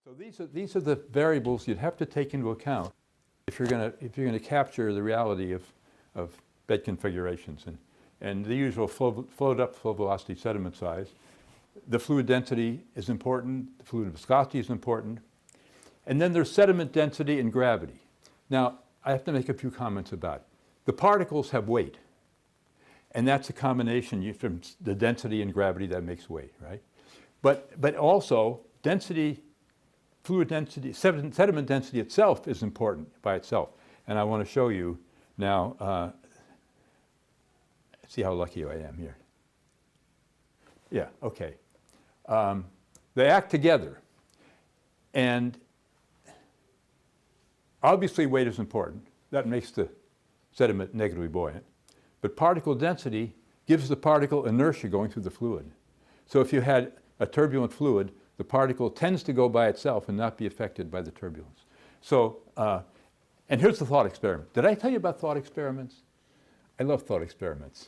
So these are the variables you'd have to take into account if you're going to capture the reality of bed configurations, and the usual flow depth, flow velocity, sediment size. The fluid density is important. The fluid viscosity is important. And then there's sediment density and gravity. Now, I have to make a few comments about it. The particles have weight, and that's a combination from the density and gravity that makes weight, right? But also density, fluid density, sediment density itself is important by itself. And I want to show you now, see how lucky I am here. Yeah, okay. They act together. And obviously weight is important. That makes the sediment negatively buoyant. But particle density gives the particle inertia going through the fluid. So if you had a turbulent fluid, the particle tends to go by itself and not be affected by the turbulence. So, and here's the thought experiment. Did I tell you about thought experiments? I love thought experiments.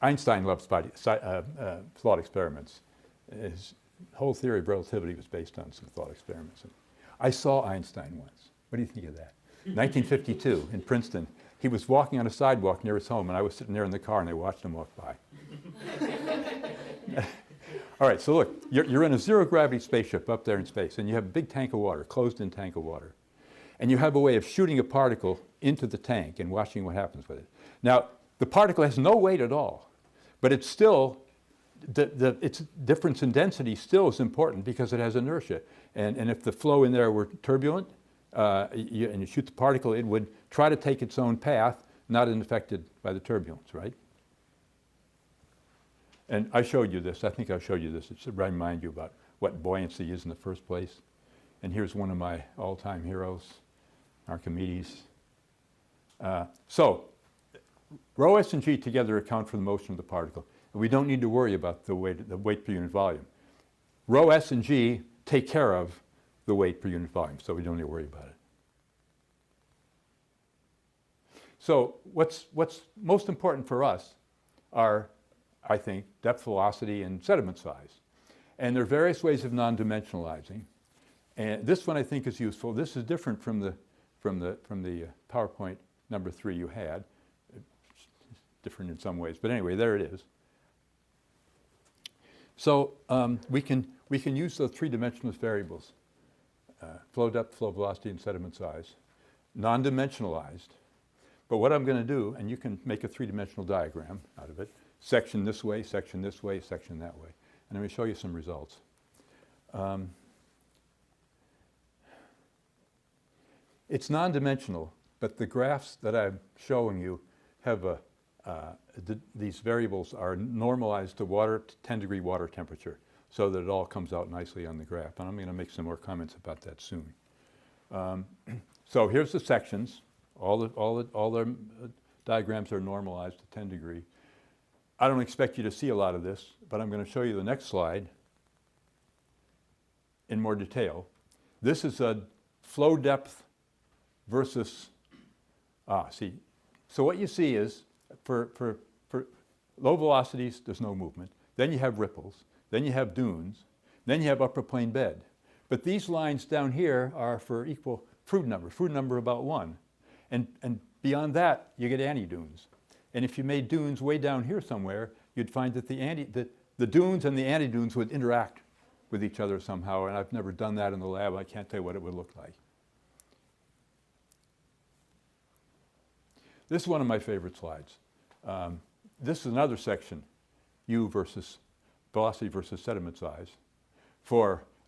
Einstein loves thought experiments. His whole theory of relativity was based on some thought experiments. I saw Einstein once. What do you think of that? 1952 in Princeton. He was walking on a sidewalk near his home, and I was sitting there in the car, and I watched him walk by. All right, so look, you're in a zero-gravity spaceship up there in space, and you have a big tank of water, closed-in tank of water. And you have a way of shooting a particle into the tank and watching what happens with it. Now, the particle has no weight at all, but it's still, its difference in density still is important because it has inertia. And if the flow in there were turbulent, and you shoot the particle, it would try to take its own path, not unaffected by the turbulence, right? And I showed you this. I think I showed you this. It should remind you about what buoyancy is in the first place. And here's one of my all-time heroes, Archimedes. So rho s and g together account for the motion of the particle. And we don't need to worry about the weight per unit volume. Rho s and g take care of the weight per unit volume, so we don't need to worry about it. So what's most important for us are, I think, depth, velocity, and sediment size. And there are various ways of non-dimensionalizing. And this one I think is useful. This is different from the PowerPoint number 3 you had. It's different in some ways, but anyway, there it is. So we can use those three-dimensional variables, flow depth, flow velocity, and sediment size, non-dimensionalized. But what I'm going to do, and you can make a three-dimensional diagram out of it, section this way, section that way. And I'm going to show you some results. It's non-dimensional, but the graphs that I'm showing you have these variables are normalized to 10-degree water temperature so that it all comes out nicely on the graph. And I'm going to make some more comments about that soon. So here's the sections. All the diagrams are normalized to 10 degree. I don't expect you to see a lot of this, but I'm going to show you the next slide in more detail. This is a flow depth versus, so what you see is for low velocities, there's no movement. Then you have ripples. Then you have dunes. Then you have upper plane bed. But these lines down here are for equal Froude number about 1. And beyond that, you get anti-dunes. And if you made dunes way down here somewhere, you'd find that the dunes and the anti-dunes would interact with each other somehow. And I've never done that in the lab. I can't tell you what it would look like. This is one of my favorite slides. This is another section, U versus velocity versus sediment size.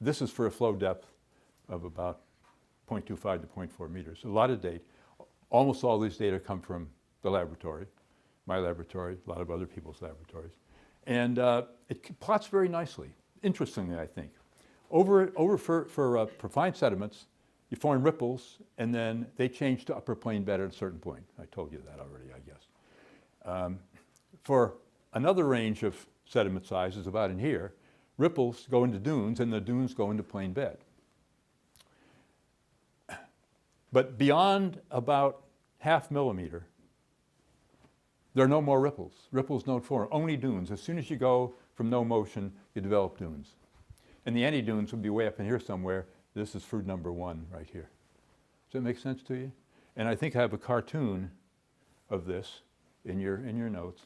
This is for a flow depth of about 0.25 to 0.4 meters. A lot of data. Almost all these data come from the laboratory, my laboratory, a lot of other people's laboratories. And it plots very nicely, interestingly, I think. For fine sediments, you form ripples, and then they change to upper plane bed at a certain point. I told you that already, I guess. For another range of sediment sizes, about in here, ripples go into dunes, and the dunes go into plane bed. But beyond about 0.5 millimeter, there are no more ripples. Ripples don't form, only dunes. As soon as you go from no motion, you develop dunes. And the anti-dunes would be way up in here somewhere. This is for number 1 right here. Does that make sense to you? And I think I have a cartoon of this in your notes,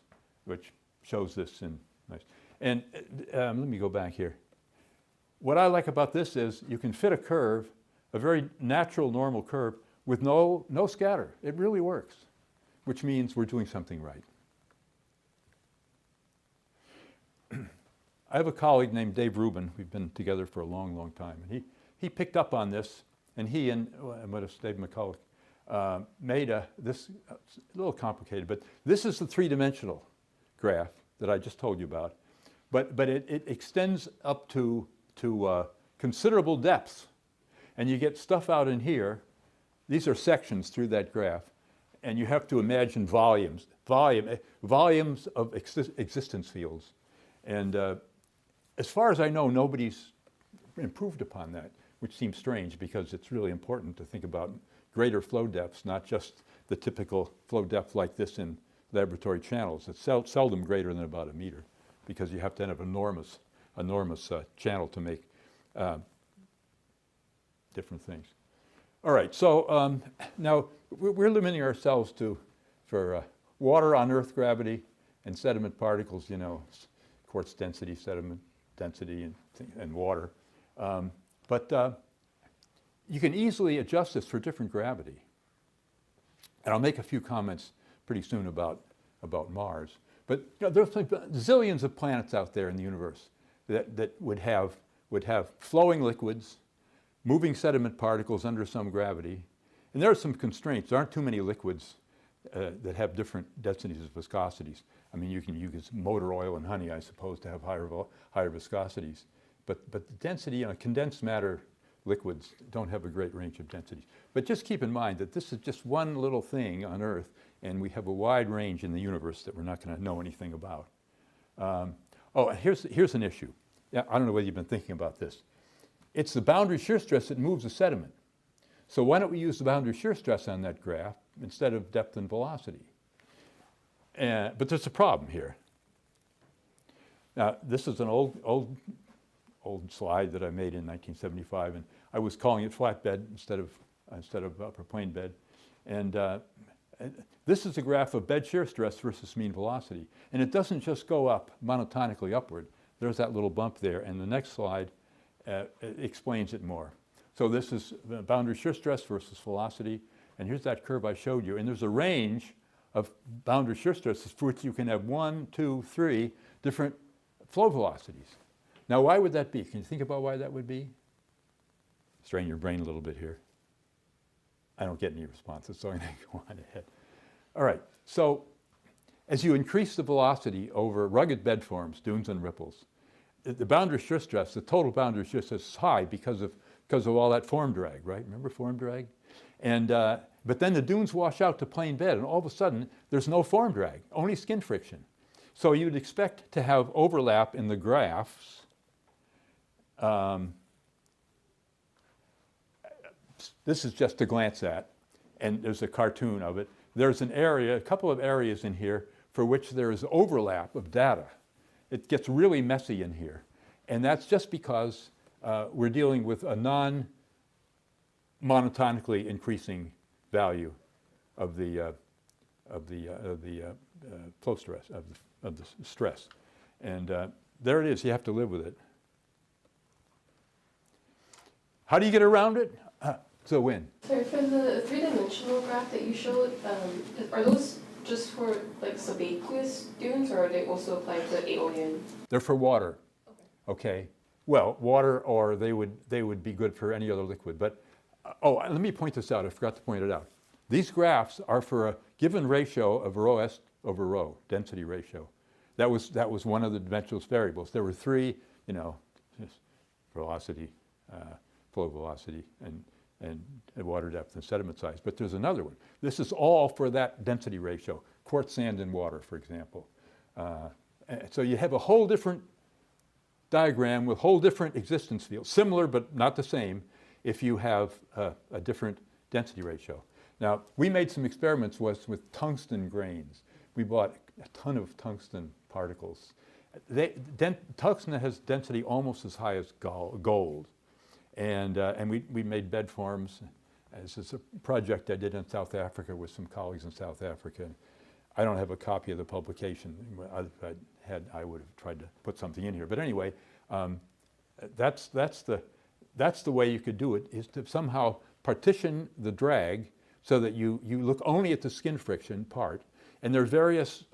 which shows this in nice. And let me go back here. What I like about this is you can fit a curve, a very natural, normal curve, with no scatter. It really works, which means we're doing something right. I have a colleague named Dave Rubin. We've been together for a long, long time. And he picked up on this, and he and Dave McCulloch made this a little complicated, but this is the three-dimensional graph that I just told you about. But it extends up to considerable depths, and you get stuff out in here. These are sections through that graph, and you have to imagine volumes of existence fields. And as far as I know, nobody's improved upon that, which seems strange because it's really important to think about greater flow depths, not just the typical flow depth like this in laboratory channels. It's seldom greater than about a meter because you have to have an enormous channel to make different things. All right, so now we're limiting ourselves for water on Earth gravity and sediment particles, you know, quartz density, sediment density, and water. But you can easily adjust this for different gravity. And I'll make a few comments pretty soon about Mars. But you know, there's zillions of planets out there in the universe that would have flowing liquids, moving sediment particles under some gravity. And there are some constraints. There aren't too many liquids that have different densities of viscosities. I mean, you can use motor oil and honey, I suppose, to have higher viscosities. But the density, you know, condensed matter liquids don't have a great range of densities. But just keep in mind that this is just one little thing on Earth, and we have a wide range in the universe that we're not going to know anything about. Here's an issue. Yeah, I don't know whether you've been thinking about this. It's the boundary shear stress that moves the sediment. So why don't we use the boundary shear stress on that graph instead of depth and velocity? But there's a problem here. Now, this is an old slide that I made in 1975, and I was calling it flatbed instead of upper plane bed. And this is a graph of bed shear stress versus mean velocity. And it doesn't just go up monotonically upward. There's that little bump there, and the next slide explains it more. So this is boundary shear stress versus velocity, and here's that curve I showed you. And there's a range of boundary shear stresses for which you can have 1, 2, 3 different flow velocities. Now, why would that be? Can you think about why that would be? Strain your brain a little bit here. I don't get any responses, so I'm going to go on ahead. All right, so as you increase the velocity over rugged bedforms, dunes and ripples, the boundary shear stress, the total boundary shear stress is high because of all that form drag, right? Remember form drag? And, but then the dunes wash out to plain bed, and all of a sudden, there's no form drag, only skin friction. So you'd expect to have overlap in the graphs. This is just to glance at, and there's a cartoon of it. There's an area, a couple of areas in here for which there is overlap of data. It gets really messy in here. And that's just because we're dealing with a non-monotonically increasing value of the flow stress, of the stress. And there it is, you have to live with it. How do you get around it? So when? Sorry, for the three-dimensional graph that you showed, are those just for like subaqueous dunes, or are they also applied to aeolian? They're for water. Okay. Well, water, or they would be good for any other liquid. But let me point this out. I forgot to point it out. These graphs are for a given ratio of rho s over rho, density ratio. That was one of the dimensionless variables. There were three, you know, velocity, flow velocity, and water depth and sediment size. But there's another one. This is all for that density ratio, quartz, sand, and water, for example. So you have a whole different diagram with whole different existence fields, similar but not the same, if you have a different density ratio. Now, we made some experiments with tungsten grains. We bought a ton of tungsten particles, Tungsten has density almost as high as gold. And we made bedforms. This is a project I did in South Africa with some colleagues in South Africa. I don't have a copy of the publication. If I had, I would have tried to put something in here. But anyway, that's the way you could do it, is to somehow partition the drag so that you look only at the skin friction part. And there are various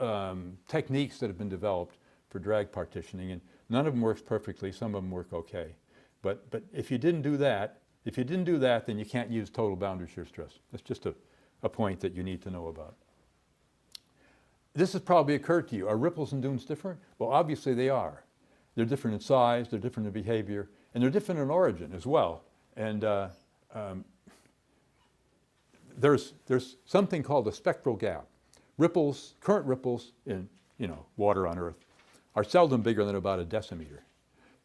techniques that have been developed for drag partitioning, and none of them works perfectly. Some of them work okay. But if you didn't do that, then you can't use total boundary shear stress. That's just a point that you need to know about. This has probably occurred to you. Are ripples and dunes different? Well, obviously they are. They're different in size, they're different in behavior, and they're different in origin as well. And there's something called a spectral gap. Ripples, current ripples in water on Earth, are seldom bigger than about a decimeter.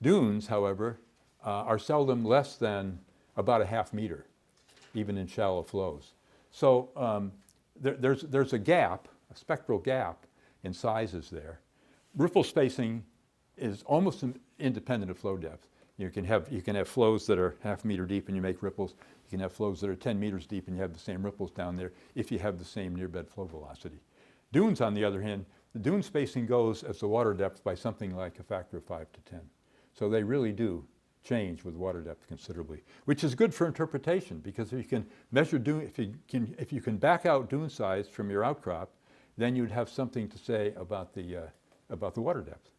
Dunes, however, are seldom less than about a half meter, even in shallow flows. So there's a gap, a spectral gap in sizes there. Ripple spacing is almost independent of flow depth. You can have flows that are half meter deep and you make ripples. You can have flows that are 10 meters deep and you have the same ripples down there if you have the same near bed flow velocity. Dunes, on the other hand, the dune spacing goes as the water depth by something like a factor of 5 to 10. So they really do change with water depth considerably, which is good for interpretation, because if you can measure dune, if you can back out dune size from your outcrop, then you'd have something to say about the water depth.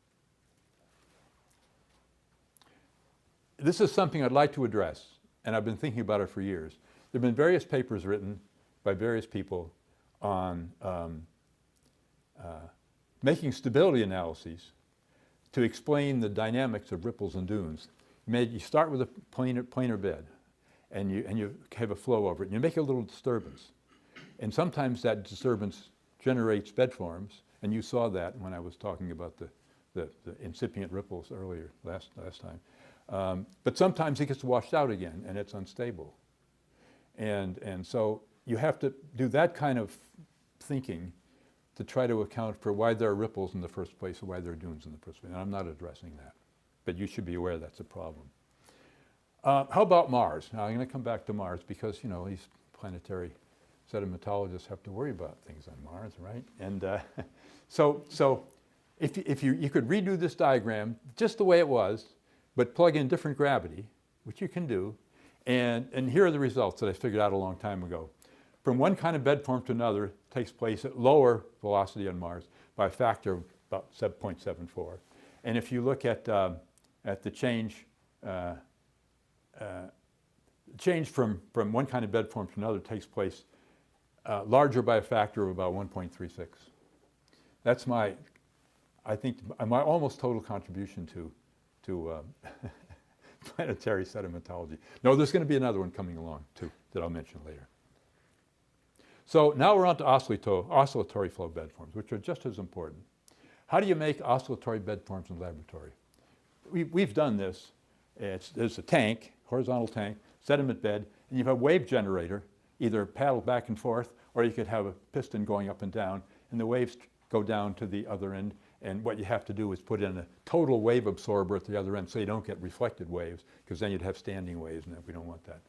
This is something I'd like to address, and I've been thinking about it for years. There have been various papers written by various people on making stability analyses to explain the dynamics of ripples and dunes. You start with a planar bed, and you have a flow over it, and you make a little disturbance. And sometimes that disturbance generates bedforms, and you saw that when I was talking about the incipient ripples earlier last time. But sometimes it gets washed out again, and it's unstable. And so you have to do that kind of thinking to try to account for why there are ripples in the first place or why there are dunes in the first place. And I'm not addressing that, but you should be aware that's a problem. How about Mars? Now I'm going to come back to Mars because, these planetary sedimentologists have to worry about things on Mars, right? And so if you could redo this diagram just the way it was, but plug in different gravity, which you can do, and here are the results that I figured out a long time ago. From one kind of bed form to another takes place at lower velocity on Mars by a factor of about 7.74. And if you look at the change from one kind of bed form to another takes place larger by a factor of about 1.36. That's my almost total contribution to planetary sedimentology. No, there's going to be another one coming along too that I'll mention later. So now we're on to oscillatory flow bedforms, which are just as important. How do you make oscillatory bedforms in the laboratory? We've done this. There's a tank, horizontal tank, sediment bed, and you have a wave generator, either paddle back and forth, or you could have a piston going up and down, and the waves go down to the other end. And what you have to do is put in a total wave absorber at the other end so you don't get reflected waves, because then you'd have standing waves, and we don't want that.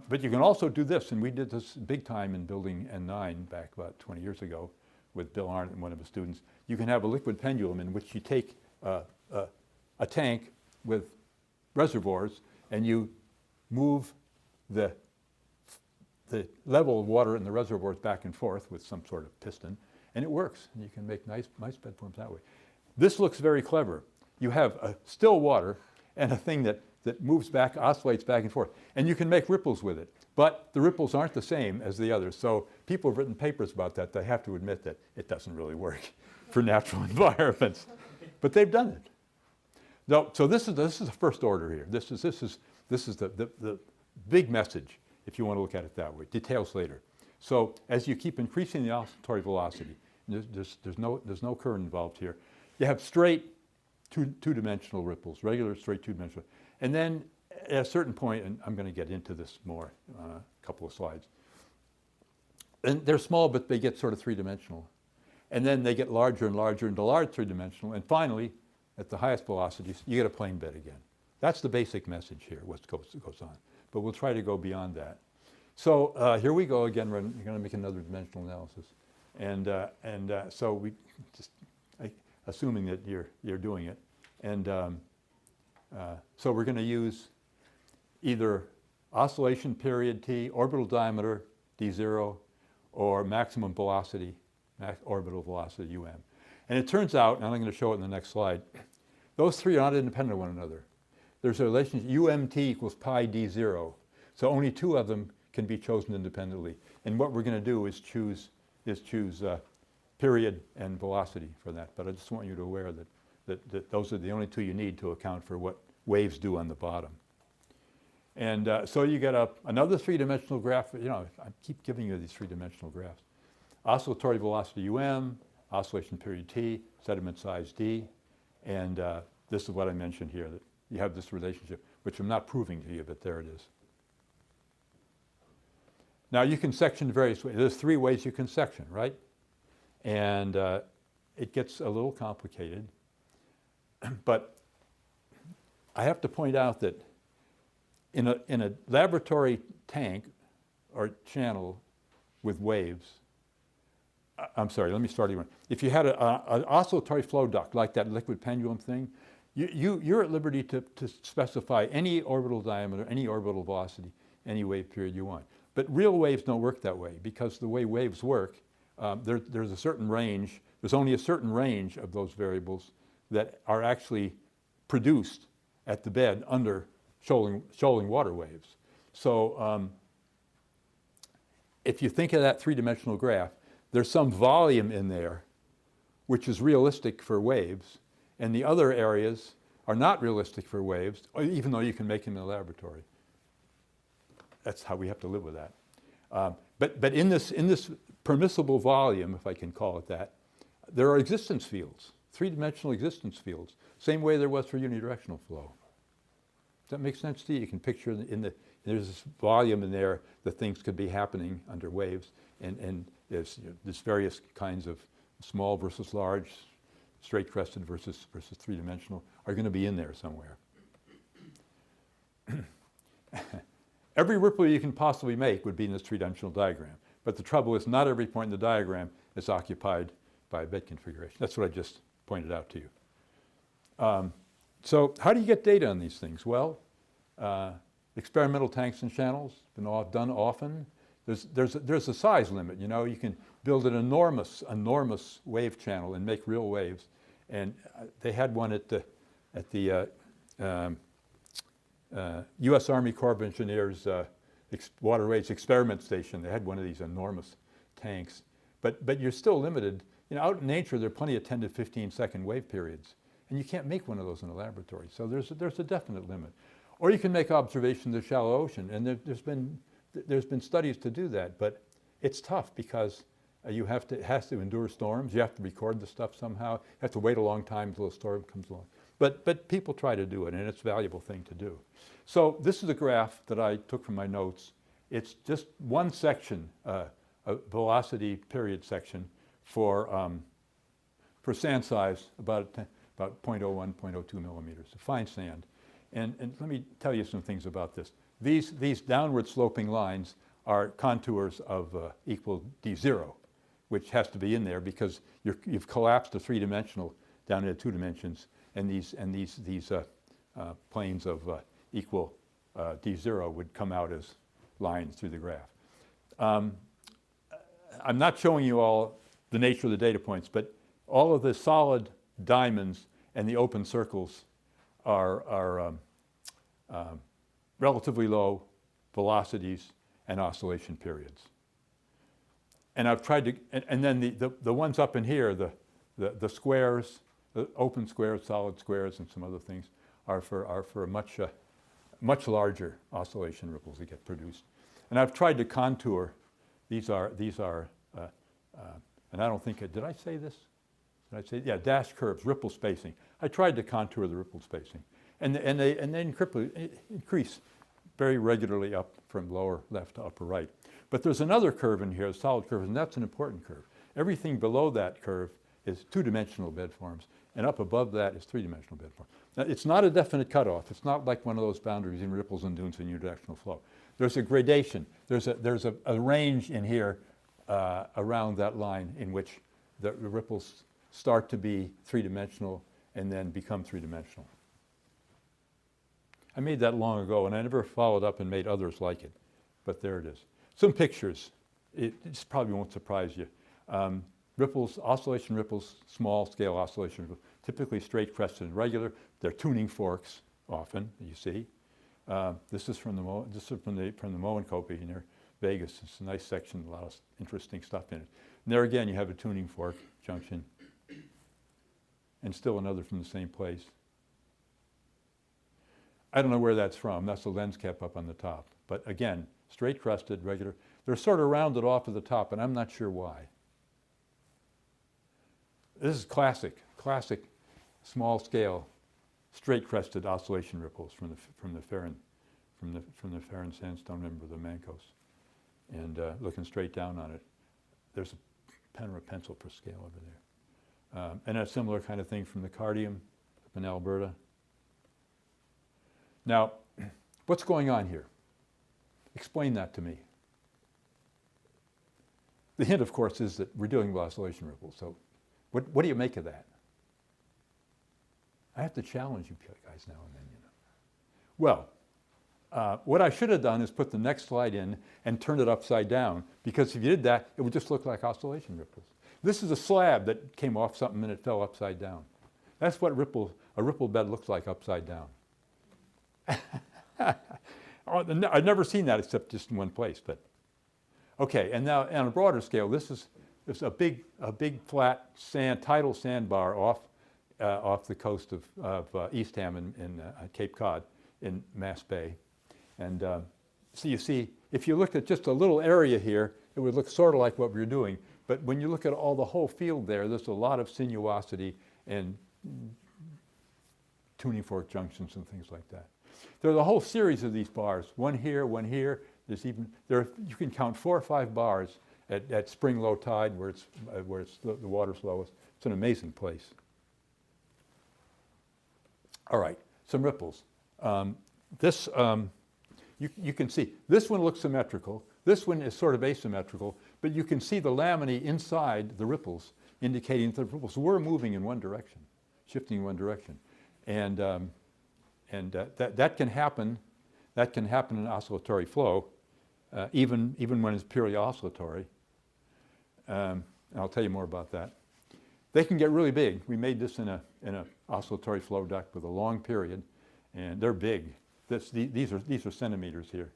But you can also do this, and we did this big time in building N9 back about 20 years ago with Bill Arnott and one of his students. You can have a liquid pendulum in which you take a tank with reservoirs and you move the level of water in the reservoirs back and forth with some sort of piston, and it works. And you can make nice bedforms that way. This looks very clever. You have a still water and a thing that moves back, oscillates back and forth. And you can make ripples with it. But the ripples aren't the same as the others. So people have written papers about that. They have to admit that it doesn't really work for natural environments. But they've done it. No, so this is the first order here. This is the big message, if you want to look at it that way. Details later. So as you keep increasing the oscillatory velocity, there's no current involved here. You have straight two-dimensional ripples, regular straight two-dimensional. And then at a certain point, and I'm going to get into this more on a couple of slides, and they're small, but they get sort of three-dimensional. And then they get larger and larger into large three-dimensional. And finally, at the highest velocities, you get a plane bed again. That's the basic message here, what goes on. But we'll try to go beyond that. So here we go again. We're going to make another dimensional analysis. And so we just, assuming that you're doing it. And so we're going to use either oscillation period t, orbital diameter d0, or maximum velocity, orbital velocity um. And it turns out, and I'm going to show it in the next slide, those three are not independent of one another. There's a relationship, umt equals pi d0. So only two of them can be chosen independently. And what we're going to do is choose period and velocity for that. But I just want you to be aware that those are the only two you need to account for what waves do on the bottom. And so you get another three-dimensional graph. You know, I keep giving you these three-dimensional graphs. Oscillatory velocity um, oscillation period t, sediment size d, and this is what I mentioned here, that you have this relationship, which I'm not proving to you, but there it is. Now you can section various ways. There's three ways you can section, right? And it gets a little complicated, but I have to point out that in a laboratory tank or channel with waves, I'm sorry, let me start again. If you had an oscillatory flow duct, like that liquid pendulum thing, you're at liberty to specify any orbital diameter, any orbital velocity, any wave period you want. But real waves don't work that way, because the way waves work, there's a certain range, there's only a certain range of those variables that are actually produced at the bed under shoaling water waves. So if you think of that three-dimensional graph, there's some volume in there which is realistic for waves, and the other areas are not realistic for waves, even though you can make them in the laboratory. That's how we have to live with that. But in this permissible volume, if I can call it that, there are existence fields, three-dimensional existence fields, same way there was for unidirectional flow. Does that make sense to you? You can picture there's this volume in there that things could be happening under waves, and there's various kinds of small versus large, straight-crested versus three-dimensional are going to be in there somewhere. Every ripple you can possibly make would be in this three-dimensional diagram. But the trouble is, not every point in the diagram is occupied by a bed configuration. That's what I just pointed out to you. So how do you get data on these things? Well, experimental tanks and channels, been done often. There's a size limit. You know, you can build an enormous wave channel and make real waves. And they had one at the U.S. Army Corps of Engineers Waterways Experiment Station. They had one of these enormous tanks. But you're still limited. You know, out in nature, there are plenty of 10 to 15-second wave periods. And you can't make one of those in a laboratory. So there's a definite limit. Or you can make observations of the shallow ocean. And there's been studies to do that. But it's tough because it has to endure storms. You have to record the stuff somehow. You have to wait a long time until a storm comes along. But people try to do it, and it's a valuable thing to do. So this is a graph that I took from my notes. It's just one section, a velocity period section for sand size, about 0.01, 0.02 millimeters, fine sand. And let me tell you some things about this. These downward sloping lines are contours of equal d0, which has to be in there because you've collapsed the three-dimensional down into two dimensions, and these planes of equal d0 would come out as lines through the graph. I'm not showing you all the nature of the data points, but all of the solid diamonds and the open circles are relatively low velocities and oscillation periods. And I've tried to, and then the ones up in here, the squares, the open squares, solid squares, and some other things are for much larger oscillation ripples that get produced. And I've tried to contour. These are and I don't think did I say this? Did I say, yeah, dash curves, ripple spacing. I tried to contour the ripple spacing, and they increase very regularly up from lower left to upper right. But there's another curve in here, a solid curve, and that's an important curve. Everything below that curve is two-dimensional bedforms, and up above that is three-dimensional bedforms. Now, it's not a definite cutoff. It's not like one of those boundaries in ripples and dunes and unidirectional flow. There's a gradation. There's a range in here around that line in which the ripples start to be three-dimensional and then become three-dimensional. I made that long ago, and I never followed up and made others like it, but there it is. Some pictures. It probably won't surprise you. Ripples, oscillation ripples, small scale oscillation ripples, typically straight, crested, and regular. They're tuning forks often, you see. This is from the Moenkopi near Vegas. It's a nice section, a lot of interesting stuff in it. And there again, you have a tuning fork junction, and still another from the same place. I don't know where that's from. That's the lens cap up on the top. But again, straight crested, regular. They're sort of rounded off at the top, and I'm not sure why. This is classic small scale, straight crested oscillation ripples from the Farron sandstone member of the Mancos, and looking straight down on it. There's a pen or a pencil per scale over there, and a similar kind of thing from the Cardium up in Alberta. Now, what's going on here? Explain that to me. The hint, of course, is that we're dealing with oscillation ripples. So what do you make of that? I have to challenge you guys now and then, you know. Well, what I should have done is put the next slide in and turn it upside down, because if you did that, it would just look like oscillation ripples. This is a slab that came off something and it fell upside down. That's what a ripple bed looks like upside down. I've never seen that except just in one place, but okay. And now on a broader scale, this is a big flat tidal sandbar off the coast of Eastham in Cape Cod in Mass Bay, and so you see, if you look at just a little area here, it would look sort of like what we're doing. But when you look at the whole field there's a lot of sinuosity and tuning fork junctions and things like that. There's a whole series of these bars, one here, one here. You can count 4 or 5 bars at spring low tide where the water's lowest. It's an amazing place. All right, some ripples. You can see, this one looks symmetrical. This one is sort of asymmetrical, but you can see the laminae inside the ripples, indicating that the ripples were moving in one direction, shifting in one direction. And that can happen. That can happen in oscillatory flow, even when it's purely oscillatory. And I'll tell you more about that. They can get really big. We made this in a oscillatory flow duct with a long period, and they're big. These are centimeters here.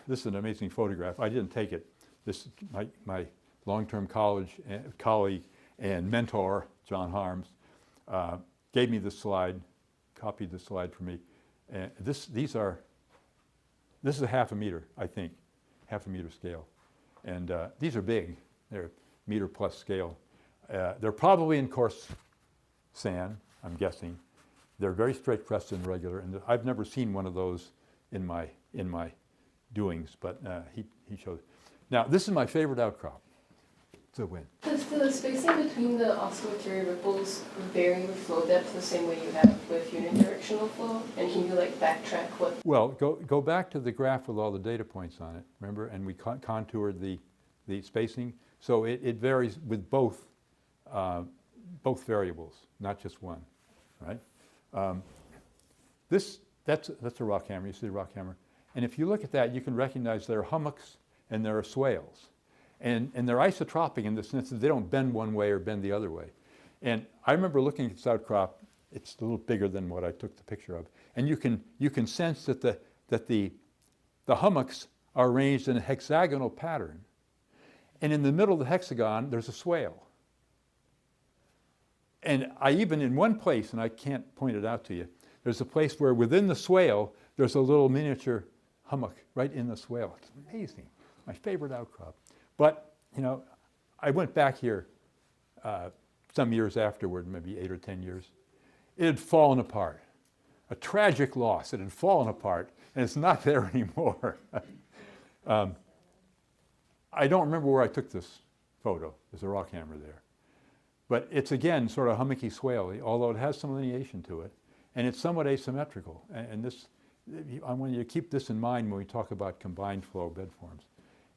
This is an amazing photograph. I didn't take it. This my long-term college colleague and mentor, John Harms, gave me this slide, copied this slide for me. And this is a 1/2 meter, I think, 1/2 meter scale. And these are big. They're meter plus scale. They're probably in coarse sand, I'm guessing. They're very straight crested and regular, and I've never seen one of those in my doings, but he showed it. Now, this is my favorite outcrop. It's a win. Does the spacing between the oscillatory ripples vary with flow depth the same way you have with unidirectional flow? And can you backtrack what? Well, go back to the graph with all the data points on it, remember? And we contoured the spacing. So it varies with both variables, not just one, right? That's a rock hammer. You see the rock hammer? And if you look at that, you can recognize there are hummocks and there are swales. And they're isotropic in the sense that they don't bend one way or bend the other way. And I remember looking at this outcrop. It's a little bigger than what I took the picture of. And you can sense that the hummocks are arranged in a hexagonal pattern. And in the middle of the hexagon, there's a swale. And I even in one place, and I can't point it out to you, there's a place where within the swale, there's a little miniature hummock right in the swale. It's amazing. My favorite outcrop. But, I went back here some years afterward, maybe 8 or 10 years. It had fallen apart. A tragic loss. It had fallen apart, and it's not there anymore. I don't remember where I took this photo. There's a rock hammer there. But it's, again, sort of hummocky swale, although it has some lineation to it. And it's somewhat asymmetrical. And this, I want you to keep this in mind when we talk about combined flow bedforms.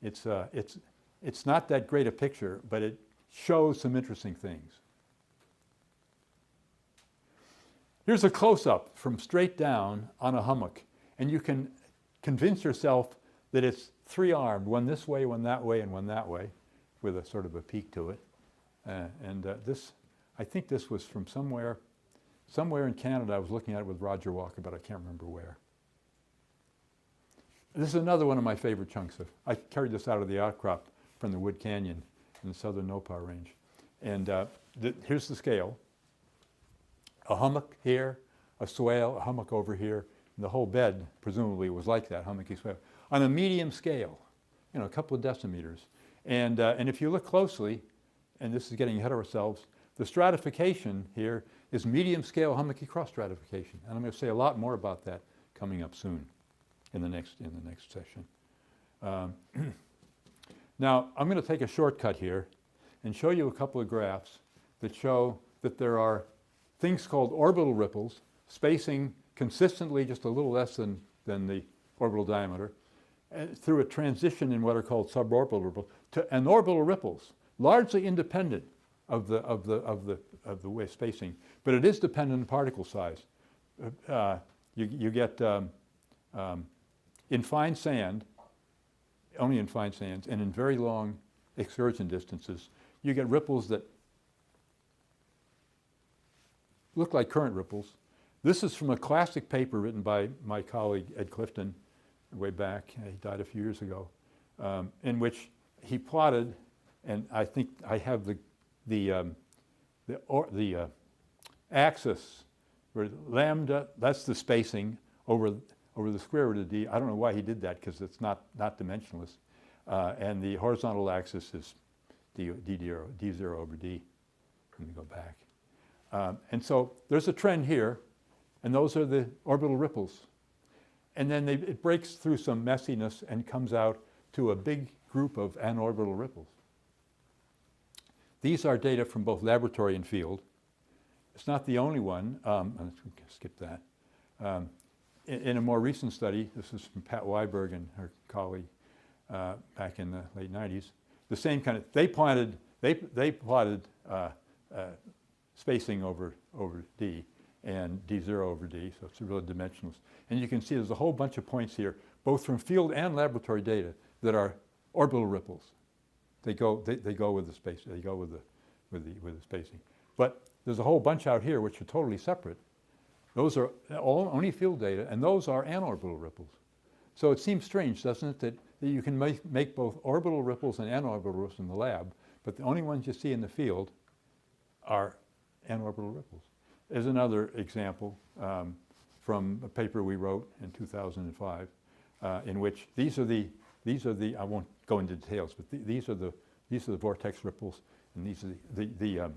It's not that great a picture, but it shows some interesting things. Here's a close-up from straight down on a hummock. And you can convince yourself that it's three-armed, one this way, one that way, and one that way, with a sort of a peak to it. This, I think this was from somewhere in Canada. I was looking at it with Roger Walker, but I can't remember where. This is another one of my favorite chunks of. I carried this out of the outcrop from the Wood Canyon in the southern Nopah Range. And here's the scale. A hummock here, a swale, a hummock over here, and the whole bed presumably was like that, hummocky swale, on a medium scale, you know, a couple of decimeters. And if you look closely, and this is getting ahead of ourselves, the stratification here is medium scale hummocky cross stratification. And I'm going to say a lot more about that coming up soon in the next session. Now, I'm going to take a shortcut here and show you a couple of graphs that show that there are things called orbital ripples, spacing consistently just a little less than the orbital diameter, through a transition in what are called suborbital ripples to anorbital ripples, largely independent of the way spacing, but it is dependent on particle size. You get in fine sand, only in fine sands, and in very long excursion distances, you get ripples that look like current ripples. This is from a classic paper written by my colleague Ed Clifton way back. He died a few years ago, in which he plotted, and I think I have the axis where lambda, that's the spacing over the square root of d. I don't know why he did that, because it's not dimensionless. And the horizontal axis is d0 over d. Let me go back. And so there's a trend here, and those are the orbital ripples. And then it breaks through some messiness and comes out to a big group of anorbital ripples. These are data from both laboratory and field. It's not the only one. Let's skip that. In a more recent study, this is from Pat Weiberg and her colleague back in the late 90s, the same kind of, they plotted spacing over d and d0 over d, so it's really dimensionless. And you can see there's a whole bunch of points here, both from field and laboratory data, that are orbital ripples. They go with the space. They go with the spacing. But there's a whole bunch out here which are totally separate. Those are all only field data, and those are anorbital ripples. So it seems strange, doesn't it, that you can make both orbital ripples and anorbital ripples in the lab, but the only ones you see in the field are anorbital ripples. There's another example from a paper we wrote in 2005, in which these are the I won't go into details, but these are the vortex ripples, and these are the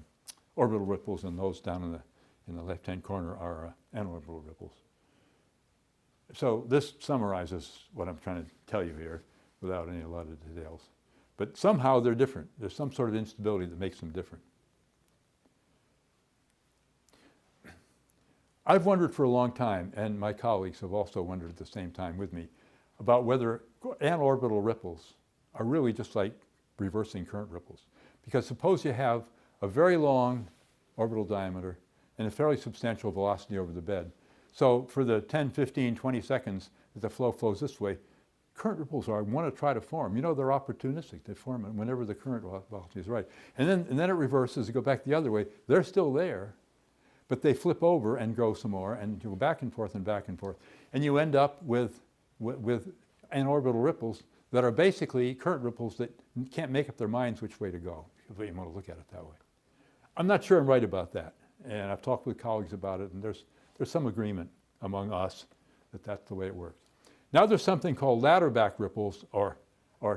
orbital ripples, and those down in the left-hand corner are anorbital ripples. So this summarizes what I'm trying to tell you here without a lot of details. But somehow they're different. There's some sort of instability that makes them different. I've wondered for a long time, and my colleagues have also wondered at the same time with me, about whether anorbital ripples are really just like reversing current ripples. Because suppose you have a very long orbital diameter and a fairly substantial velocity over the bed. So for the 10, 15, 20 seconds that the flow flows this way, current ripples want to try to form. You know, they're opportunistic. They form whenever the current velocity is right. And then it reverses to go back the other way. They're still there, but they flip over and grow some more, and you go back and forth and back and forth. And you end up with anorbital ripples that are basically current ripples that can't make up their minds which way to go, if you want to look at it that way. I'm not sure I'm right about that, and I've talked with colleagues about it, and there's some agreement among us that that's the way it works. Now there's something called ladder back ripples or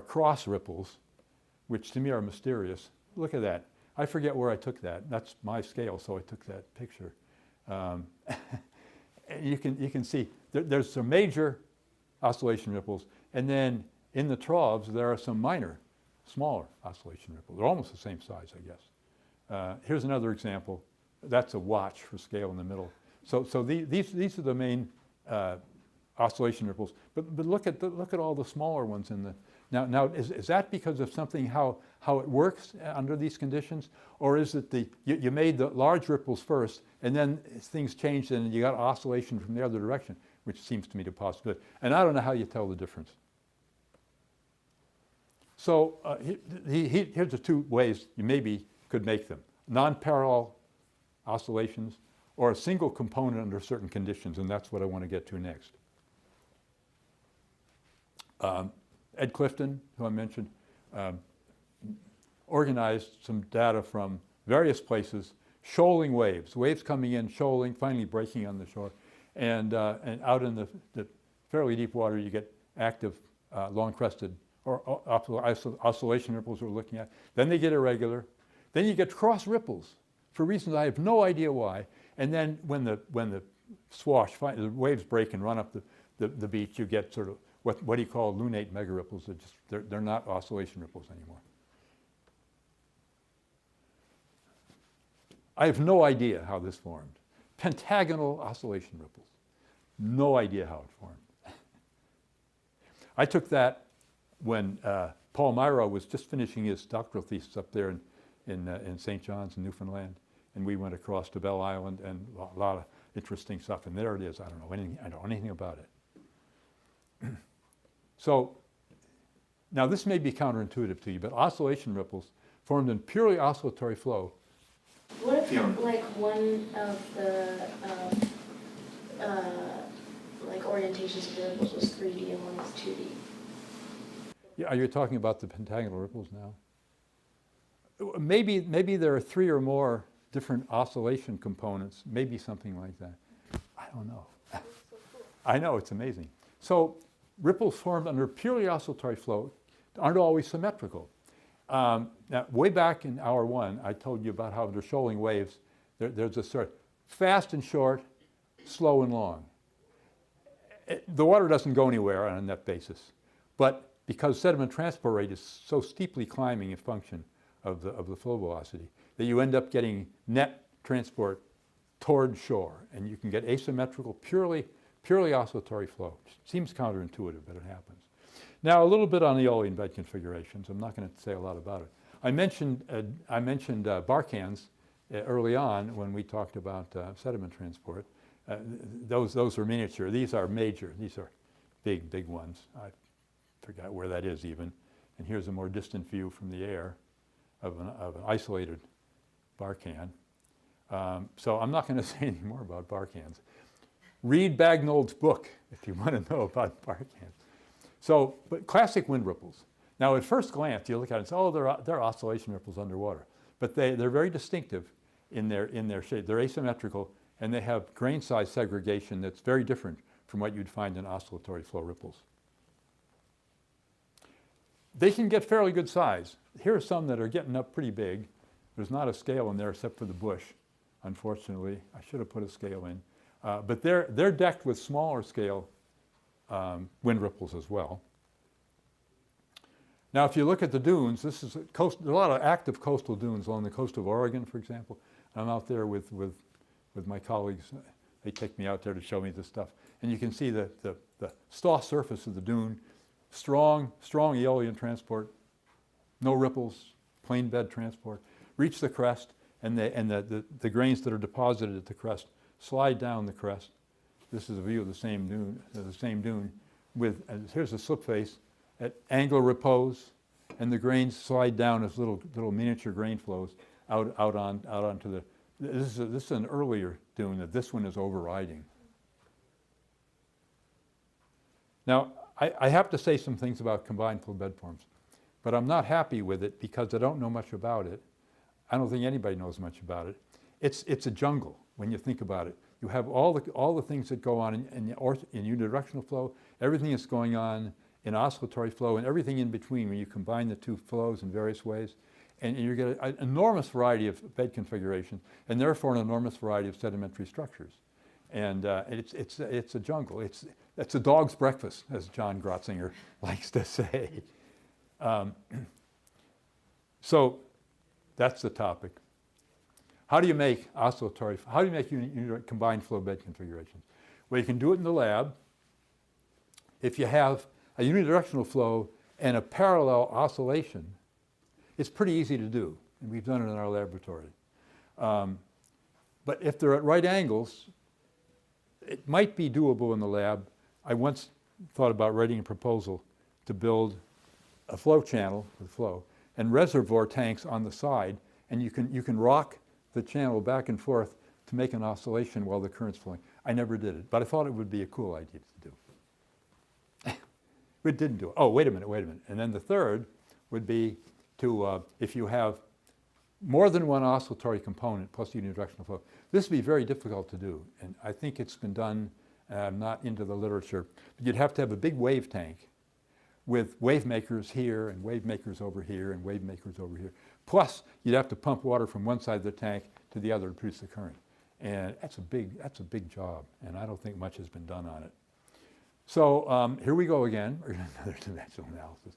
cross ripples, which to me are mysterious. Look at that. I forget where I took that. That's my scale, so I took that picture. You can see there's some major oscillation ripples, and then in the troughs there are some minor smaller oscillation ripples. They're almost the same size, I guess. Here's another example. That's a watch for scale in the middle. So these are the main oscillation ripples. But look at all the smaller ones in the. Now is that because of something how it works under these conditions, or is it you made the large ripples first and then things changed and you got oscillation from the other direction, which seems to me to be possible. And I don't know how you tell the difference. So here's the two ways you maybe could make them: non-parallel oscillations, or a single component under certain conditions, and that's what I want to get to next. Ed Clifton, who I mentioned, organized some data from various places, shoaling waves coming in, shoaling, finally breaking on the shore, and out in the fairly deep water you get active long-crested or oscillation ripples we're looking at. Then they get irregular. Then you get cross ripples for reasons I have no idea why. And then when the swash, the waves break and run up the beach, you get sort of what do you call lunate megaripples. They're not oscillation ripples anymore. I have no idea how this formed. Pentagonal oscillation ripples. No idea how it formed. I took that when Paul Myro was just finishing his doctoral thesis up there in St. John's in Newfoundland, and we went across to Bell Island, and a lot of interesting stuff. And there it is. I don't know anything about it. So now this may be counterintuitive to you, but oscillation ripples formed in purely oscillatory flow. What if like one of the like orientations of the ripples was 3D and one was 2D? Yeah, are you talking about the pentagonal ripples now? Maybe there are 3 or more different oscillation components, maybe something like that. I don't know. That's so cool. I know, it's amazing. So ripples formed under purely oscillatory flow aren't always symmetrical. Now, way back in hour 1, I told you about how under shoaling waves, there's a sort of fast and short, slow and long. The water doesn't go anywhere on a net basis, but because sediment transport rate is so steeply climbing a function of the flow velocity, that you end up getting net transport toward shore, and you can get asymmetrical, purely oscillatory flow. Seems counterintuitive, but it happens. Now, a little bit on the eolian bed configurations. I'm not going to say a lot about it. I mentioned barcans early on when we talked about sediment transport. Those are miniature. These are major. These are big ones. I forgot where that is even. And here's a more distant view from the air of an isolated barcan. So I'm not going to say any more about barcans. Read Bagnould's book if you want to know about barcans. So, but classic wind ripples. Now, at first glance, you look at it and say, oh, they're oscillation ripples underwater. But they're very distinctive in their shape. They're asymmetrical, and they have grain size segregation that's very different from what you'd find in oscillatory flow ripples. They can get fairly good size. Here are some that are getting up pretty big. There's not a scale in there except for the bush, unfortunately. I should have put a scale in. But they're decked with smaller scale wind ripples as well. Now, if you look at the dunes, this is there's a lot of active coastal dunes along the coast of Oregon, for example. I'm out there with my colleagues. They take me out there to show me this stuff. And you can see the straw surface of the dune, strong aeolian transport, no ripples, plain bed transport. Reach the crest, and the grains that are deposited at the crest slide down the crest. This is a view of the same dune. Here's a slip face at angular repose, and the grains slide down as little miniature grain flows out onto the. This is an earlier dune that this one is overriding. Now, I have to say some things about combined flow bedforms, but I'm not happy with it because I don't know much about it. I don't think anybody knows much about it. It's a jungle when you think about it. You have all the things that go on in unidirectional flow, everything that's going on in oscillatory flow, and everything in between when you combine the two flows in various ways. And you get an enormous variety of bed configuration, and therefore an enormous variety of sedimentary structures. And it's a jungle. It's a dog's breakfast, as John Grotzinger likes to say. So that's the topic. How do you make oscillatory, how do you make combined flow bed configurations? Well, you can do it in the lab. If you have a unidirectional flow and a parallel oscillation, it's pretty easy to do, and we've done it in our laboratory. But if they're at right angles, it might be doable in the lab. I once thought about writing a proposal to build a flow channel with flow and reservoir tanks on the side, and you can rock the channel back and forth to make an oscillation while the current's flowing. I never did it, but I thought it would be a cool idea to do. We didn't do it. Oh, wait a minute. And then the third would be to, if you have more than one oscillatory component plus unidirectional flow, this would be very difficult to do. And I think it's been done, I'm not into the literature, but you'd have to have a big wave tank with wave makers here and wave makers over here and wave makers over here. Plus, you'd have to pump water from one side of the tank to the other to produce the current. And that's a big job, and I don't think much has been done on it. So here we go again. We're going to another dimensional analysis.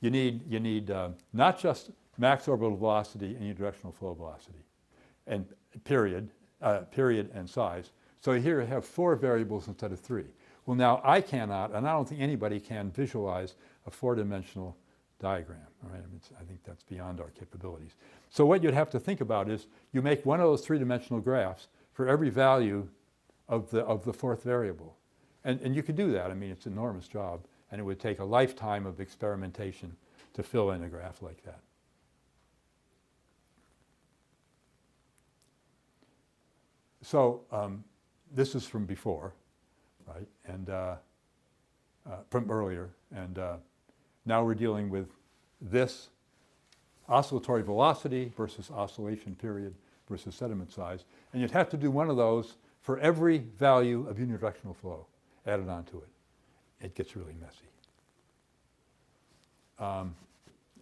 You need not just max orbital velocity and unidirectional flow velocity, and period and size. So here you have 4 variables instead of 3. Well, now I cannot, and I don't think anybody can visualize a 4-dimensional diagram. All right? I think that's beyond our capabilities. So what you'd have to think about is you make one of those 3-dimensional graphs for every value of the 4th variable. And you could do that. I mean, it's an enormous job, and it would take a lifetime of experimentation to fill in a graph like that. So this is from before, right? And from earlier. And now we're dealing with this oscillatory velocity versus oscillation period versus sediment size. And you'd have to do one of those for every value of unidirectional flow added onto it. It gets really messy.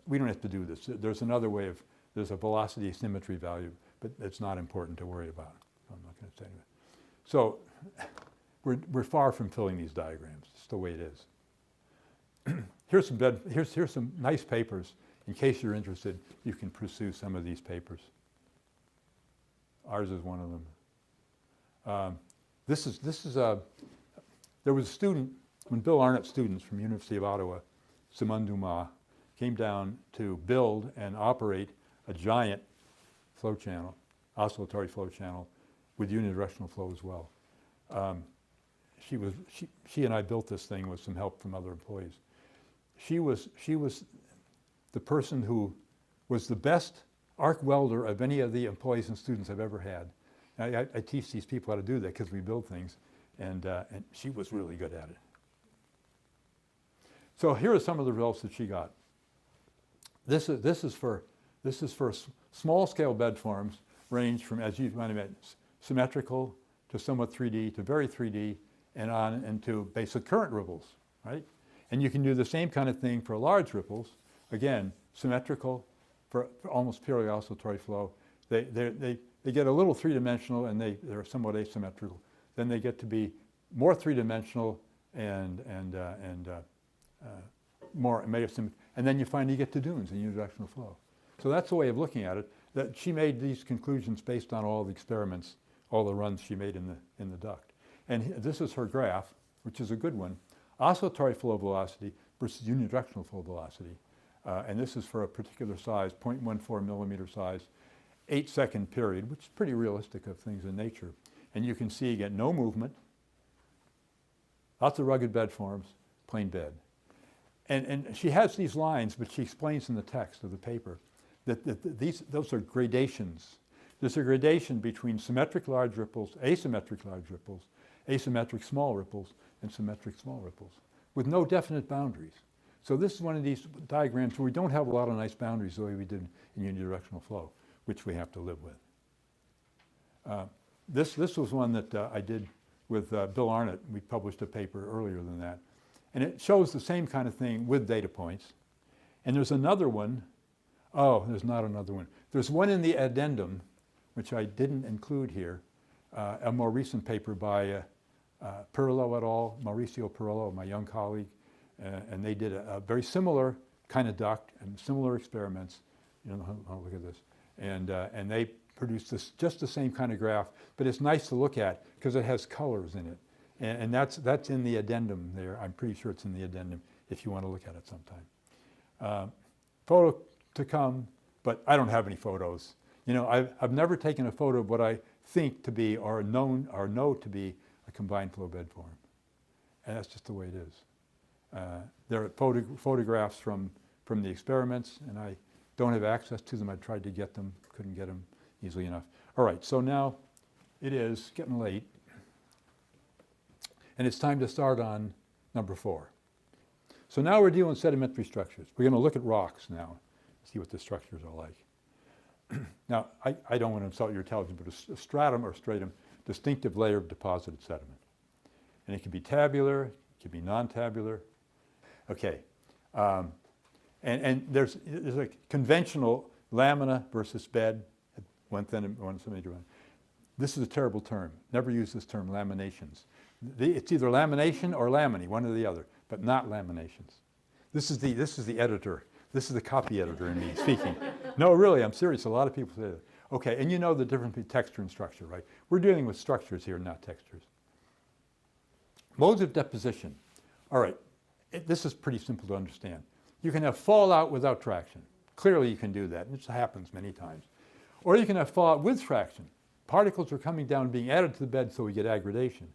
We don't have to do this. There's another way of, there's a velocity symmetry value, but it's not important to worry about. I'm not going to say that. So we're far from filling these diagrams. It's the way it is. Here's some nice papers. In case you're interested, you can pursue some of these papers. Ours is one of them. There was a student, when Bill Arnott's students from University of Ottawa, Simone Dumas, came down to build and operate a giant flow channel, oscillatory flow channel, with unidirectional flow as well. She and I built this thing with some help from other employees. She was the person who was the best arc welder of any of the employees and students I've ever had. I teach these people how to do that because we build things, and she was really good at it. So here are some of the results that she got. This is for small scale bed forms, range from, as you might imagine, symmetrical to somewhat 3D to very 3D, and on into basic current ripples, right? And you can do the same kind of thing for large ripples. Again, symmetrical for almost purely oscillatory flow. They get a little 3-dimensional, and they're somewhat asymmetrical. Then they get to be more 3-dimensional and more asymmetrical. And then you finally get to dunes and unidirectional flow. So that's the way of looking at it. That she made these conclusions based on all the experiments, all the runs she made in the duct. And this is her graph, which is a good one. Oscillatory flow velocity versus unidirectional flow velocity. And this is for a particular size, 0.14 millimeter size, 8-second period, which is pretty realistic of things in nature. And you can see again, no movement, lots of rugged bed forms, plain bed. And she has these lines, but she explains in the text of the paper that those are gradations. There's a gradation between symmetric large ripples, asymmetric large ripples, asymmetric small ripples, and symmetric small ripples, with no definite boundaries. So this is one of these diagrams where we don't have a lot of nice boundaries the way we did in unidirectional flow, which we have to live with. This was one that I did with Bill Arnott. We published a paper earlier than that. And it shows the same kind of thing with data points. And there's another one. Oh, there's not another one. There's one in the addendum, which I didn't include here, a more recent paper by Perillo et al., Mauricio Perillo, my young colleague. And they did a very similar kind of duct and similar experiments You know, look at this. And they produce this, just the same kind of graph, but it's nice to look at because it has colors in it. And that's in the addendum there. I'm pretty sure it's in the addendum if you want to look at it sometime. Photo to come, but I don't have any photos. You know, I've never taken a photo of what I think to be or know to be a combined flow bed form. And that's just the way it is. There are photographs from the experiments, and I don't have access to them. I tried to get them, couldn't get them easily enough. All right, so now it is getting late, and it's time to start on number 4. So now we're dealing with sedimentary structures. We're going to look at rocks now, see what the structures are like. Now, I don't want to insult your intelligence, but a stratum or stratum, distinctive layer of deposited sediment. And it can be tabular, it can be non-tabular. Okay, and there's a conventional lamina versus bed, one thin and one semi-dry. This is a terrible term. Never use this term, laminations. It's either lamination or lamini, one or the other, but not laminations. This is the editor. This is the copy editor in me speaking. No, really, I'm serious. A lot of people say that. Okay, and you know the difference between texture and structure, right? We're dealing with structures here, not textures. Modes of deposition. All right, this is pretty simple to understand. You can have fallout without traction. Clearly you can do that, and it happens many times. Or you can have fallout with traction. Particles are coming down and being added to the bed, so we get aggradation.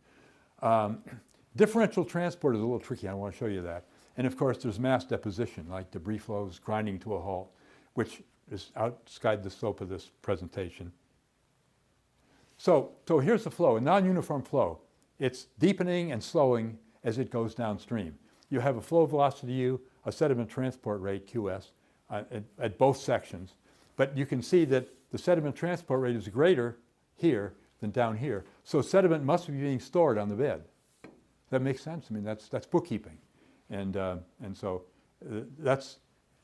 Differential transport is a little tricky. I want to show you that. And of course, there's mass deposition, like debris flows grinding to a halt, which is outside the scope of this presentation. So here's the flow, a non-uniform flow. It's deepening and slowing as it goes downstream. You have a flow velocity U, a sediment transport rate, QS, at both sections. But you can see that the sediment transport rate is greater here than down here. So sediment must be being stored on the bed. That makes sense? I mean, that's bookkeeping. And so that's,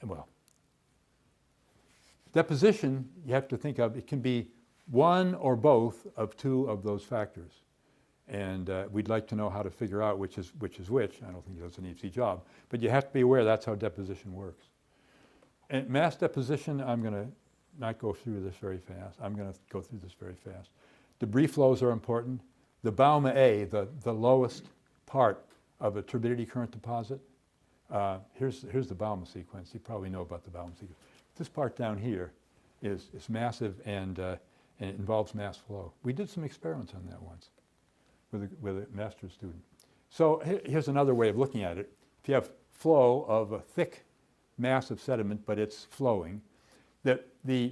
well, deposition, you have to think of, it can be one or both of two of those factors. And we'd like to know how to figure out which is which. I don't think that's an easy job. But you have to be aware that's how deposition works. And mass deposition, I'm going to not go through this very fast. I'm going to go through this very fast. Debris flows are important. The Bauma A, the lowest part of a turbidity current deposit, here's the Bauma sequence. You probably know about the Bauma sequence. This part down here is massive and it involves mass flow. We did some experiments on that once with a master's student. So here's another way of looking at it. If you have flow of a thick mass of sediment, but it's flowing, that the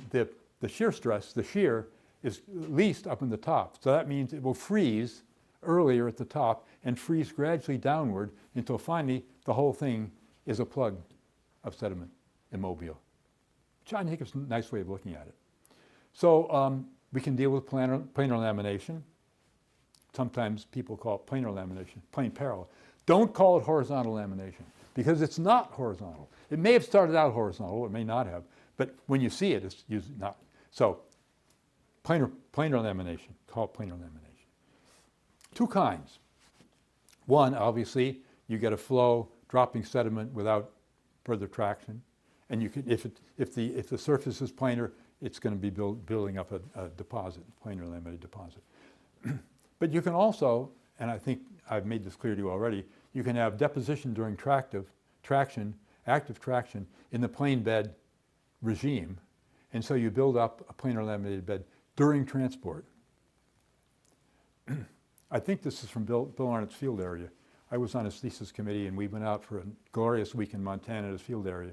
shear stress, the shear, is least up in the top. So that means it will freeze earlier at the top and freeze gradually downward until finally the whole thing is a plug of sediment, immobile. Which I think is a nice way of looking at it. So we can deal with planar lamination. Sometimes people call it planar lamination, plane parallel. Don't call it horizontal lamination because it's not horizontal. It may have started out horizontal, it may not have, but when you see it, it's usually not. So planar lamination, call it planar lamination. Two kinds. One, obviously, you get a flow dropping sediment without further traction, and you can, if the surface is planar, it's going to be building up a deposit, planar laminated deposit. But you can also, and I think I've made this clear to you already, you can have deposition during active traction in the plane bed regime, and so you build up a planar laminated bed during transport. I think this is from Bill Arnott's field area. I was on his thesis committee, and we went out for a glorious week in Montana at his field area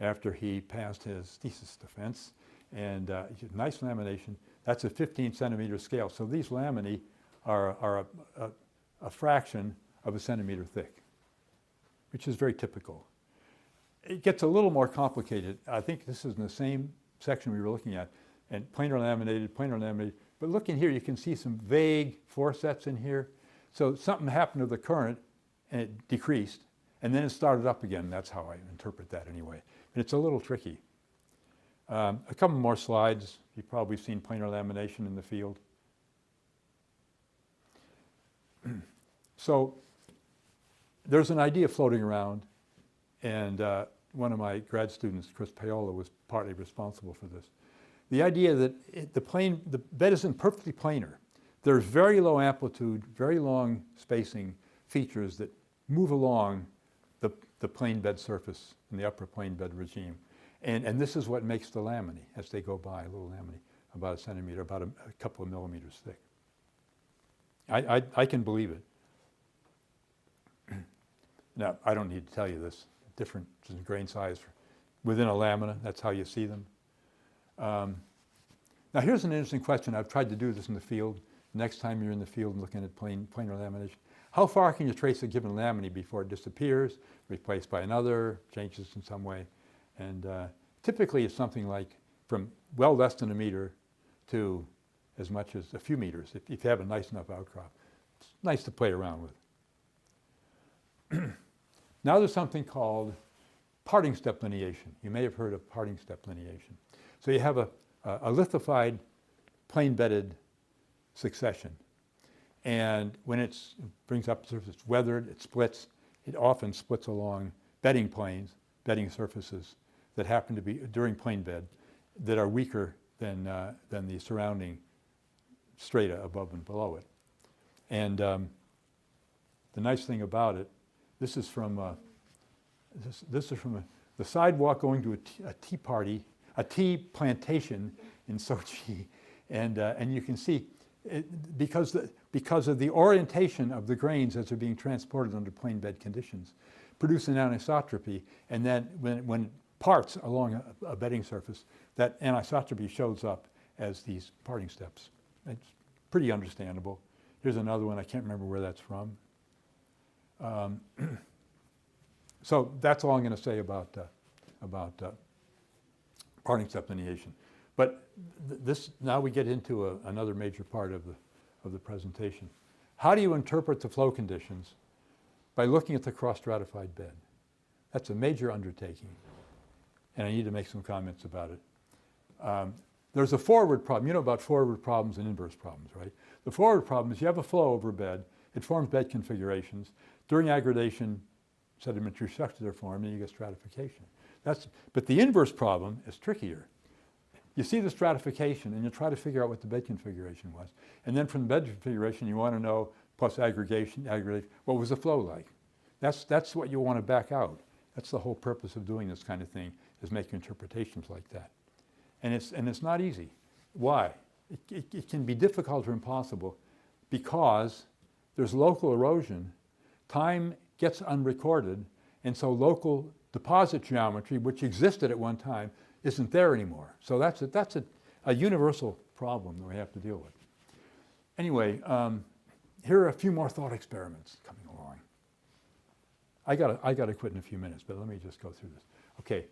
after he passed his thesis defense, and nice lamination. That's a 15 centimeter scale. So these laminae are a fraction of a centimeter thick, which is very typical. It gets a little more complicated. I think this is in the same section we were looking at, and planar laminated. But look in here, you can see some vague foresets in here. So something happened to the current, and it decreased, and then it started up again. That's how I interpret that anyway. And it's a little tricky. A couple more slides. You've probably seen planar lamination in the field. So there's an idea floating around, and one of my grad students, Chris Paola, was partly responsible for this. The idea that the bed isn't perfectly planar. There's very low amplitude, very long spacing features that move along the plane bed surface in the upper plane bed regime. And this is what makes the laminae as they go by, a little laminae, about a centimeter, about a couple of millimeters thick. I can believe it. Now, I don't need to tell you this. Different in grain size within a lamina, that's how you see them. Now here's an interesting question. I've tried to do this in the field. Next time you're in the field looking at planar lamination, how far can you trace a given laminae before it disappears, replaced by another, changes in some way? And typically it's something like from well less than a meter to as much as a few meters, if you have a nice enough outcrop. It's nice to play around with. Now there's something called parting step lineation. You may have heard of parting step lineation. So you have a lithified, plane-bedded succession. And when it brings up the surface, it's weathered, it splits. It often splits along bedding planes, bedding surfaces that happen to be, during plane bed, that are weaker than the surrounding strata above and below it. And the nice thing about it, this is from the sidewalk going to a tea party, a tea plantation in Sochi, and you can see because of the orientation of the grains as they're being transported under plane bed conditions, produce an anisotropy, and then when parts along a bedding surface, that anisotropy shows up as these parting steps. It's pretty understandable. Here's another one. I can't remember where that's from. So that's all I'm going to say about parting step lineation. But now we get into another major part of the presentation. How do you interpret the flow conditions? By looking at the cross-stratified bed. That's a major undertaking, and I need to make some comments about it. There's a forward problem. You know about forward problems and inverse problems, right? The forward problem is you have a flow over a bed. It forms bed configurations. During aggradation, sedimentary structures are formed, and you get stratification. But the inverse problem is trickier. You see the stratification, and you try to figure out what the bed configuration was. And then from the bed configuration, you want to know, plus aggregation, what was the flow like? That's what you want to back out. That's the whole purpose of doing this kind of thing, is making interpretations like that. And it's not easy. Why? It can be difficult or impossible because there's local erosion. Time gets unrecorded, and so local deposit geometry, which existed at one time, isn't there anymore. So that's a universal problem that we have to deal with. Anyway, here are a few more thought experiments coming along. I got to quit in a few minutes, but let me just go through this. Okay,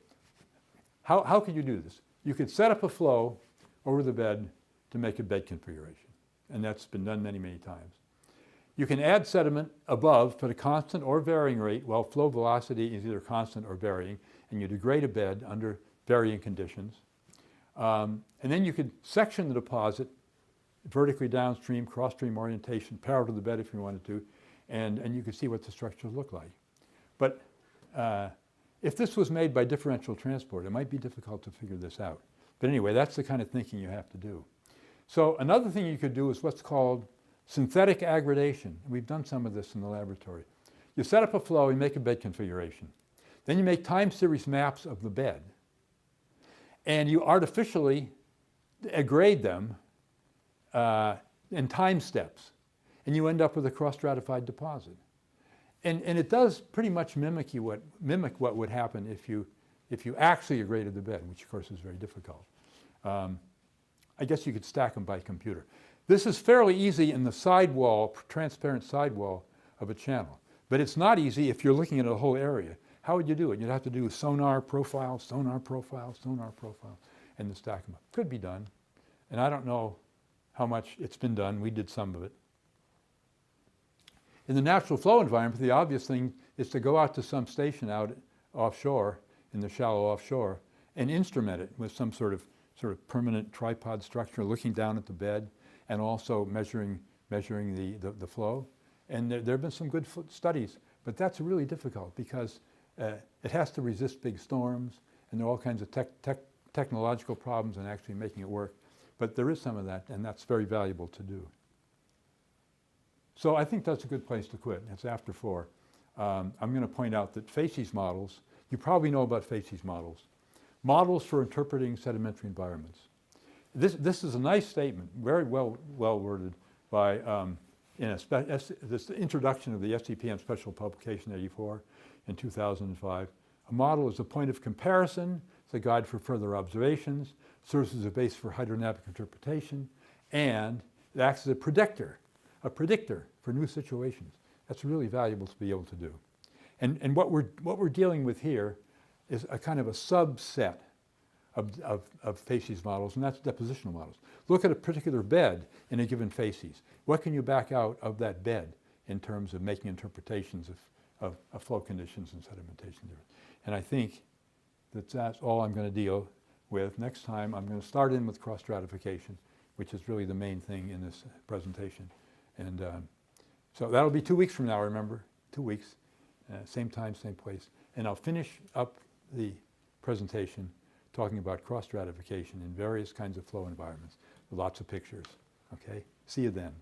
how could you do this? You could set up a flow over the bed to make a bed configuration, and that's been done many, many times. You can add sediment above at a constant or varying rate while flow velocity is either constant or varying, and you degrade a bed under varying conditions. And then you could section the deposit vertically downstream, cross-stream orientation, parallel to the bed if you wanted to, and you could see what the structures look like. But if this was made by differential transport, it might be difficult to figure this out. But anyway, that's the kind of thinking you have to do. So another thing you could do is what's called synthetic aggradation. We've done some of this in the laboratory. You set up a flow, you make a bed configuration. Then you make time series maps of the bed. And you artificially aggrade them in time steps. And you end up with a cross-stratified deposit. And it does pretty much mimic what would happen if you actually aggraded the bed, which of course is very difficult. I guess you could stack them by computer. This is fairly easy in the sidewall, transparent sidewall of a channel. But it's not easy if you're looking at a whole area. How would you do it? You'd have to do sonar profile, sonar profile, sonar profile, and then stack them up. Could be done. And I don't know how much it's been done. We did some of it. In the natural flow environment, the obvious thing is to go out to some station out offshore, in the shallow offshore, and instrument it with some sort of permanent tripod structure, looking down at the bed, and also measuring the flow. And there have been some good studies, but that's really difficult because It has to resist big storms, and there are all kinds of technological problems in actually making it work. But there is some of that, and that's very valuable to do. So I think that's a good place to quit. It's after 4. I'm going to point out that facies models, you probably know about facies models. Models for interpreting sedimentary environments. This is a nice statement, very well worded by, this introduction of the SCPM Special Publication 84 in 2005. A model is a point of comparison, it's a guide for further observations, serves as a base for hydrodynamic interpretation, and it acts as a predictor for new situations. That's really valuable to be able to do. And what we're dealing with here is a kind of a subset of facies models, and that's depositional models. Look at a particular bed in a given facies. What can you back out of that bed in terms of making interpretations of flow conditions and sedimentation? And I think that's all I'm going to deal with. Next time I'm going to start in with cross-stratification, which is really the main thing in this presentation. And so that'll be 2 weeks from now, remember, 2 weeks, same time, same place. And I'll finish up the presentation talking about cross-stratification in various kinds of flow environments with lots of pictures. Okay? See you then.